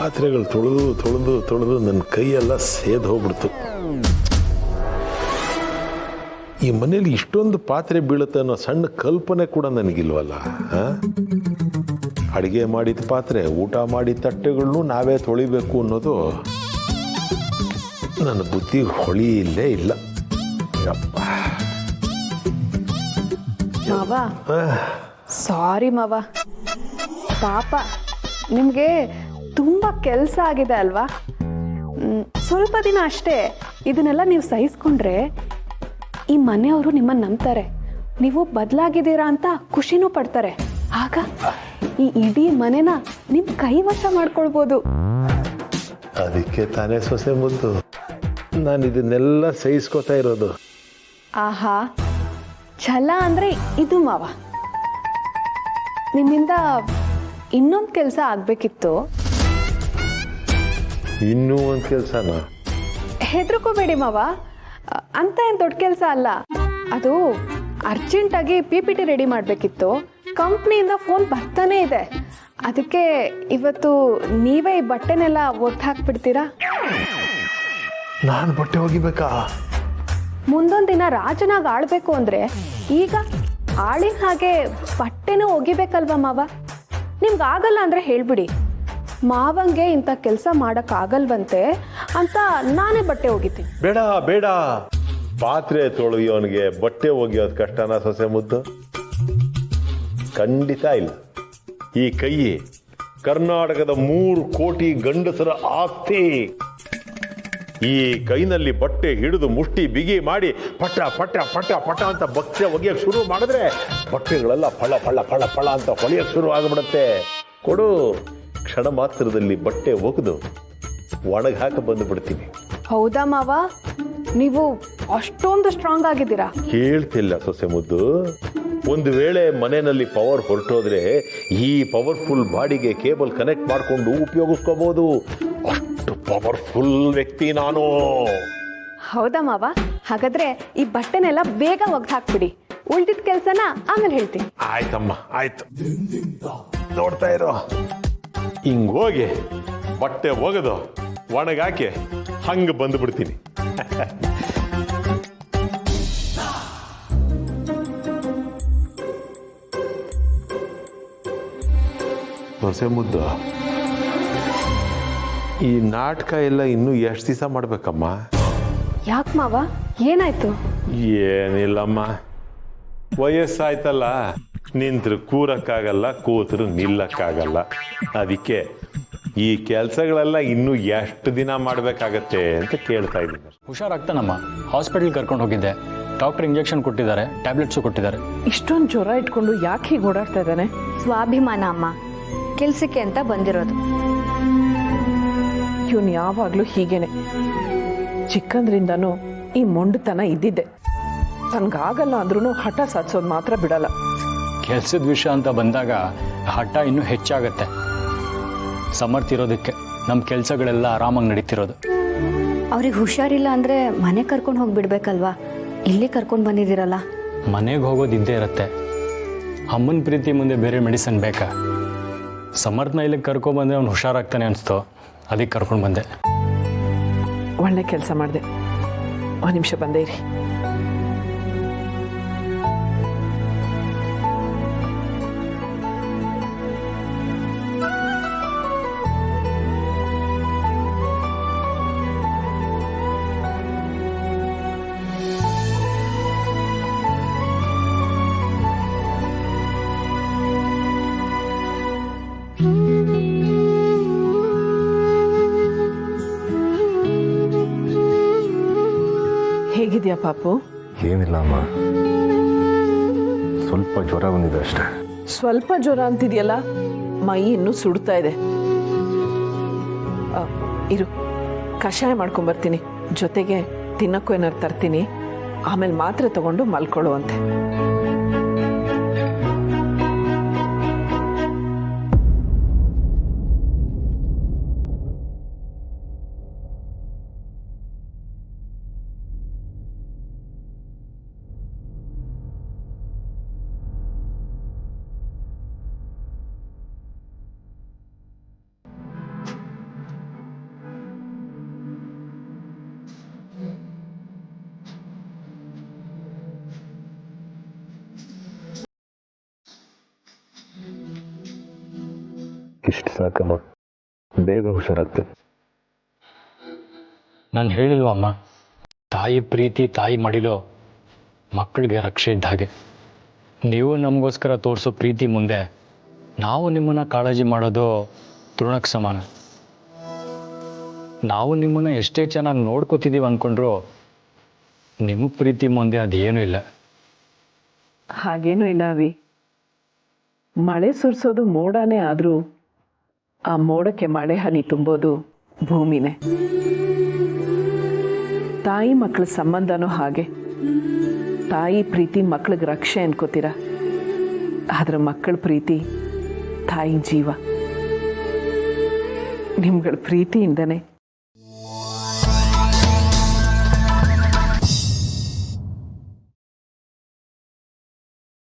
ಪಾತ್ರೆಗಳು ತೊಳೆದು ತೊಳೆದು ತೊಳೆದು ನನ್ನ ಕೈಯೆಲ್ಲ ಸೇದ್ ಹೋಗ್ಬಿಡ್ತು. ಈ ಮನೇಲಿ ಇಷ್ಟೊಂದು ಪಾತ್ರೆ ಬೀಳುತ್ತೆ ಅನ್ನೋ ಸಣ್ಣ ಕಲ್ಪನೆ ಕೂಡ ನನಗಿಲ್ವಲ್ಲ. ಅಡುಗೆ ಮಾಡಿದ ಪಾತ್ರೆ, ಊಟ ಮಾಡಿದ ತಟ್ಟೆಗಳನ್ನು ನಾವೇ ತೊಳಿಬೇಕು ಅನ್ನೋದು ನನ್ನ ಬುದ್ಧಿ ಹೊಳಿಯಲ್ಲೇ ಇಲ್ಲ. ಮಾವ, ಸಾರಿ ಮಾವ. ಪಾಪ ನಿಮಗೆ ತುಂಬ ಕೆಲಸ ಆಗಿದೆ ಅಲ್ವಾ? ಸ್ವಲ್ಪ ದಿನ ಅಷ್ಟೇ. ಇದನ್ನೆಲ್ಲ ನೀವು ಸಹಿಸ್ಕೊಂಡ್ರೆ ಈ ಮನೆಯವರು ನಿಮ್ಮನ್ನು ನಂಬ್ತಾರೆ, ನೀವು ಬದಲಾಗಿದ್ದೀರಾ ಅಂತ ಖುಷಿನೂ ಪಡ್ತಾರೆ. ಆಗ ಈ ಇಡೀ ಮನೆನ ನಿಮ್ಮ ಕೈವಶ ಮಾಡ್ಕೊಳ್ಬೋದು. ಅದಕ್ಕೆ ತಾನೇ ಸೊಸೆ ಮುದ್ದು ನಾನು ಇದನ್ನೆಲ್ಲ ಸಹಿಸ್ಕೋತಾ ಇರೋದು. ಆಹಾ, ಛಲ ಅಂದರೆ ಇದು ಮಾವ. ನಿಮ್ಮಿಂದ ಇನ್ನೊಂದು ಕೆಲಸ ಆಗಬೇಕಿತ್ತು. ಇನ್ನೂ ಒಂದು ಕೆಲಸನ? ಹೆದರ್ಕೋಬೇಡಿ ಮಾವ, ಅಂತ ಏನು ದೊಡ್ಡ ಕೆಲಸ ಅಲ್ಲ. ಅದು ಅರ್ಜೆಂಟಾಗಿ PPT ರೆಡಿ ಮಾಡಬೇಕಿತ್ತು. ಕಂಪ್ನಿಯಿಂದ ಫೋನ್ ಬರ್ತಾನೆ ಇದೆ. ಅದಕ್ಕೆ ಇವತ್ತು ನೀವೇ ಈ ಬಟ್ಟೆನೆಲ್ಲ ಒಟ್ಟು ಹಾಕ್ಬಿಡ್ತೀರಾ? ನಾನು ಬಟ್ಟೆ ಒಗಿಬೇಕಾ? ಮುಂದೊಂದು ದಿನ ರಾಜನಾಗಿ ಆಳ್ಬೇಕು ಅಂದರೆ ಈಗ ಆಳಿನ ಹಾಗೆ ಬಟ್ಟೆನೂ ಒಗಿಬೇಕಲ್ವ ಮಾವ? ನಿಮ್ಗೆ ಆಗಲ್ಲ ಅಂದರೆ ಹೇಳ್ಬಿಡಿ. ಮಾವಂಗೆ ಇಂಥ ಕೆಲಸ ಮಾಡೋಕ್ಕಾಗಲ್ವಂತೆ ಅಂತ ನಾನೇ ಬಟ್ಟೆ ಒಗಿತೀನಿ. ಬೇಡ ಬೇಡ, ಪಾತ್ರೆ ತೊಳೆಯೋನಿಗೆ ಬಟ್ಟೆ ಒಗೆಯೋದು ಕಷ್ಟನಾ ಸೊಸೆ ಮುದ್ದು? ಖಂಡಿತ ಇಲ್ಲ. ಈ ಕೈ ಕರ್ನಾಟಕದ 3 ಕೋಟಿ ಗಂಡಸರ ಆಸ್ತಿ. ಈ ಕೈನಲ್ಲಿ ಬಟ್ಟೆ ಹಿಡಿದು ಮುಷ್ಟಿ ಬಿಗಿ ಮಾಡಿ ಪಟ ಪಟ ಪಟ ಪಟ ಅಂತ ಬಟ್ಟೆ ಒಗೆಯಕ್ಕೆ ಶುರು ಮಾಡಿದ್ರೆ ಬಟ್ಟೆಗಳೆಲ್ಲ ಫಳ ಫಳ ಫಳ ಫಳ ಅಂತ ಹೊಳೆಯಕ್ಕೆ ಶುರು ಆಗಿಬಿಡುತ್ತೆ. ಕೊಡು, ಕ್ಷಣ ಮಾತ್ರದಲ್ಲಿ ಬಟ್ಟೆ ಒಗೆದು ಒಣಗಿ ಹಾಕಿ ಬಂದು ಬಿಡ್ತೀನಿ. ಹೌದಾ ಮಾವ? ನೀವು ಅಷ್ಟೊಂದು ಸ್ಟ್ರಾಂಗ್ ಆಗಿದ್ದೀರಾ? ಕೇಳ್ತಿಲ್ಲ ಸೊಸೆ ಮುದ್ದು. ಒಂದು ವೇಳೆ ಮನೆಯಲ್ಲಿ ಪವರ್ ಹೊರಟೋದ್ರೆ ಈ ಪವರ್ಫುಲ್ ಬಾಡಿಗೆ ಕೇಬಲ್ ಕನೆಕ್ಟ್ ಮಾಡಿಕೊಂಡು ಉಪಯೋಗಿಸ್ಕೋಬಹುದು. ಅಷ್ಟು ಪವರ್ಫುಲ್ ವ್ಯಕ್ತಿ ನಾನು. ಹೌದಾ ಮಾವ? ಹಾಗಾದ್ರೆ ಈ ಬಟ್ಟೆನೆಲ್ಲ ಬೇಗ ಒಗ್ದು ಹಾಕ್ಬಿಡಿ. ಉಳ್ದಿದ್ದ ಕೆಲಸನ ಆಮೇಲೆ ಹೇಳ್ತೀನಿ. ಆಯ್ತಮ್ಮ, ಆಯ್ತು. ನೋಡ್ತಾ ಇರೋ, ಹಿಂಗ್ ಹೋಗಿ ಬಟ್ಟೆ ಒಗೆದು ಒಣಗಾಕಿ ಹಂಗ ಬಂದು ಬಿಡ್ತೀನಿ. ಸೊಸೆ ಮುದ್ದು, ಈ ನಾಟಕ ಎಲ್ಲ ಇನ್ನೂ ಎಷ್ಟು ದಿವಸ ಮಾಡ್ಬೇಕಮ್ಮ? ಯಾಕೆ ಮಾವ, ಏನಾಯ್ತು? ಏನಿಲ್ಲಮ್ಮ, ವಯಸ್ಸಾಯ್ತಲ್ಲ, ನಿಂತ್ರು ಕೂರಕ್ಕಾಗಲ್ಲ, ಕೂತರು ನಿಲ್ಲಕ್ಕಾಗಲ್ಲ. ಅದಕ್ಕೆ ಈ ಕೆಲಸಗಳೆಲ್ಲ ಇನ್ನೂ ಎಷ್ಟು ದಿನ ಮಾಡಬೇಕಾಗತ್ತೆ ಅಂತ ಕೇಳ್ತಾ ಇದ್ದೀನಿ. ಹುಷಾರಾಗ್ತಾನಮ್ಮ, ಹಾಸ್ಪಿಟಲ್ ಕರ್ಕೊಂಡು ಹೋಗಿದ್ದೆ. ಡಾಕ್ಟರ್ ಇಂಜೆಕ್ಷನ್ ಕೊಟ್ಟಿದ್ದಾರೆ, ಟ್ಯಾಬ್ಲೆಟ್ಸು ಕೊಟ್ಟಿದ್ದಾರೆ. ಇಷ್ಟೊಂದು ಜ್ವರ ಇಟ್ಕೊಂಡು ಯಾಕೆ ಹೀಗೆ ಓಡಾಡ್ತಾ ಇದ್ದಾನೆ? ಸ್ವಾಭಿಮಾನ ಅಮ್ಮ, ಕೆಲ್ಸಕ್ಕೆ ಅಂತ ಬಂದಿರೋದು. ಇವನು ಯಾವಾಗಲೂ ಹೀಗೇನೆ. ಚಿಕ್ಕಂದ್ರಿಂದನೂ ಈ ಮೊಂಡುತನ ಇದ್ದಿದ್ದೆ. ತನ್ಗಾಗಲ್ಲ ಅಂದ್ರೂ ಹಠ ಸಾಧಿಸೋದು ಮಾತ್ರ ಬಿಡಲ್ಲ. ಕೆಲಸದ ವಿಷಯ ಅಂತ ಬಂದಾಗ ಹಠ ಇನ್ನೂ ಹೆಚ್ಚಾಗತ್ತೆ. ಸಮರ್ಥಿರೋದಕ್ಕೆ ನಮ್ಮ ಕೆಲಸಗಳೆಲ್ಲ ಆರಾಮಾಗಿ ನಡೀತಿರೋದು. ಅವ್ರಿಗೆ ಹುಷಾರಿಲ್ಲ ಅಂದರೆ ಮನೆ ಕರ್ಕೊಂಡು ಹೋಗಿಬಿಡ್ಬೇಕಲ್ವಾ? ಇಲ್ಲಿ ಕರ್ಕೊಂಡು ಬಂದಿದ್ದೀರಲ್ಲ. ಮನೆಗೆ ಹೋಗೋದು ಇದ್ದೇ ಇರುತ್ತೆ. ಅಮ್ಮನ ಪ್ರೀತಿ ಮುಂದೆ ಬೇರೆ ಮೆಡಿಸನ್ ಬೇಕಾ? ಸಮರ್ಥನ ಇಲ್ಲಿಗೆ ಕರ್ಕೊಂಡ್ಬಂದರೆ ಅವ್ನು ಹುಷಾರಾಗ್ತಾನೆ ಅನಿಸ್ತು, ಅದಕ್ಕೆ ಕರ್ಕೊಂಡು ಬಂದೆ. ಒಳ್ಳೆ ಕೆಲಸ ಮಾಡಿದೆ. ಒಂದು ನಿಮಿಷ ಬಂದೇ ಇರಿ. ಹೇಗಿದ್ಯಾ ಪಾಪು? ಏನಿಲ್ಲ ಅಮ್ಮ, ಸ್ವಲ್ಪ ಜ್ವರ ಬಂದಿದೆ ಅಷ್ಟೇ. ಸ್ವಲ್ಪ ಜ್ವರ ಅಂತಿದೆಯಲ್ಲ, ಮೈ ಇನ್ನೂ ಸುಡ್ತಾ ಇದೆ. ಇರು, ಕಷಾಯ ಮಾಡ್ಕೊಂಬರ್ತೀನಿ. ಜೊತೆಗೆ ತಿನ್ನಕ್ಕೂ ಏನಾರು ತರ್ತೀನಿ. ಆಮೇಲೆ ಮಾತ್ರೆ ತಗೊಂಡು ಮಲ್ಕೊಳ್ಳುವಂತೆ. ಇಷ್ಟು ಸಾಕಮ್ಮ, ಬೇಗ ಹುಷಾರಾಗ್ತದೆ. ನಾನು ಹೇಳಿಲ್ವ ಅಮ್ಮ, ತಾಯಿ ಪ್ರೀತಿ ತಾಯಿ ಮಡಿಲೋ ಮಕ್ಕಳಿಗೆ ರಕ್ಷೆ ಇದ್ದ ಹಾಗೆ. ನೀವು ನಮಗೋಸ್ಕರ ತೋರಿಸೋ ಪ್ರೀತಿ ಮುಂದೆ ನಾವು ನಿಮ್ಮನ್ನು ಕಾಳಜಿ ಮಾಡೋದು ತೃಣಕ್ಕೆ ಸಮಾನ. ನಾವು ನಿಮ್ಮನ್ನು ಎಷ್ಟೇ ಚೆನ್ನಾಗಿ ನೋಡ್ಕೋತಿದ್ದೀವಿ ಅಂದ್ಕೊಂಡ್ರು ನಿಮ್ಮ ಪ್ರೀತಿ ಮುಂದೆ ಅದೇನೂ ಇಲ್ಲ. ಹಾಗೇನೂ ಇಲ್ಲ ಅವಿ. ಮಳೆ ಸುರಿಸೋದು ಮೋಡನೇ ಆದರೂ ಆ ಮೋಡಕ್ಕೆ ಮಳೆ ಹನಿ ತುಂಬೋದು ಭೂಮಿನೇ. ತಾಯಿ ಮಕ್ಕಳ ಸಂಬಂಧನೂ ಹಾಗೆ. ತಾಯಿ ಪ್ರೀತಿ ಮಕ್ಳಿಗೆ ರಕ್ಷೆ ಅನ್ಕೋತೀರ, ಆದ್ರೆ ಮಕ್ಕಳ ಪ್ರೀತಿ ತಾಯಿ ಜೀವ. ನಿಮ್ಗಳ ಪ್ರೀತಿಯಿಂದನೇ